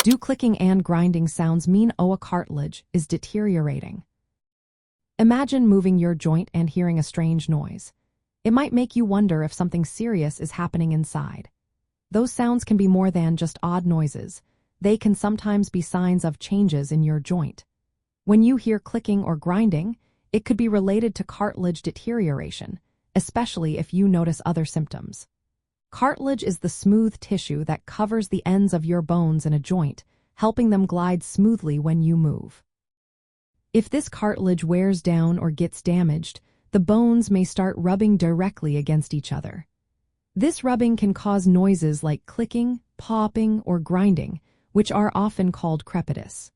Do clicking and grinding sounds mean a cartilage is deteriorating? Imagine moving your joint and hearing a strange noise. It might make you wonder if something serious is happening inside. Those sounds can be more than just odd noises. They can sometimes be signs of changes in your joint. When you hear clicking or grinding, it could be related to cartilage deterioration, especially if you notice other symptoms. Cartilage is the smooth tissue that covers the ends of your bones in a joint, helping them glide smoothly when you move. If this cartilage wears down or gets damaged, the bones may start rubbing directly against each other. This rubbing can cause noises like clicking, popping, or grinding, which are often called crepitus.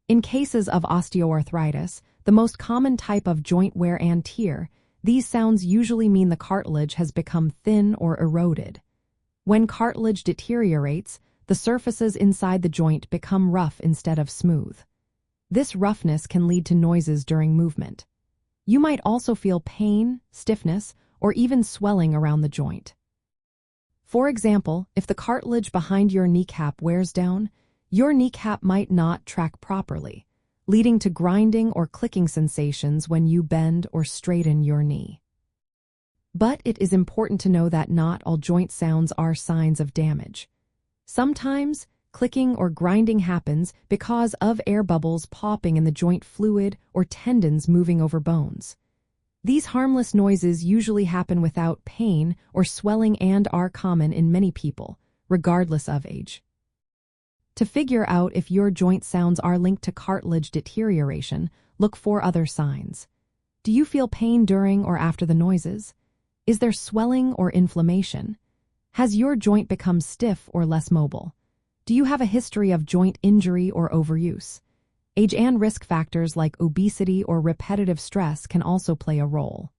In cases of osteoarthritis, the most common type of joint wear and tear, these sounds usually mean the cartilage has become thin or eroded. When cartilage deteriorates, the surfaces inside the joint become rough instead of smooth. This roughness can lead to noises during movement. You might also feel pain, stiffness, or even swelling around the joint. For example, if the cartilage behind your kneecap wears down, your kneecap might not track properly, leading to grinding or clicking sensations when you bend or straighten your knee. But it is important to know that not all joint sounds are signs of damage. Sometimes, clicking or grinding happens because of air bubbles popping in the joint fluid or tendons moving over bones. These harmless noises usually happen without pain or swelling and are common in many people, regardless of age. To figure out if your joint sounds are linked to cartilage deterioration, look for other signs. Do you feel pain during or after the noises? Is there swelling or inflammation? Has your joint become stiff or less mobile? Do you have a history of joint injury or overuse? Age and risk factors like obesity or repetitive stress can also play a role.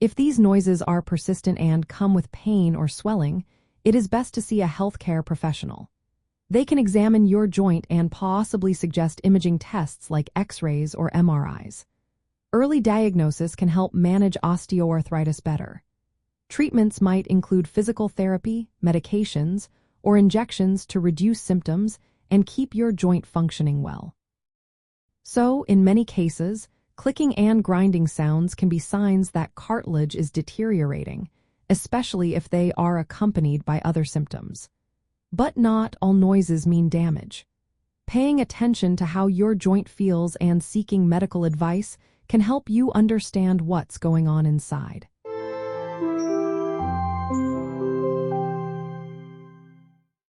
If these noises are persistent and come with pain or swelling, it is best to see a healthcare professional. They can examine your joint and possibly suggest imaging tests like X-rays or MRIs. Early diagnosis can help manage osteoarthritis better. Treatments might include physical therapy, medications, or injections to reduce symptoms and keep your joint functioning well. So, in many cases, clicking and grinding sounds can be signs that cartilage is deteriorating, especially if they are accompanied by other symptoms. But not all noises mean damage. Paying attention to how your joint feels and seeking medical advice can help you understand what's going on inside.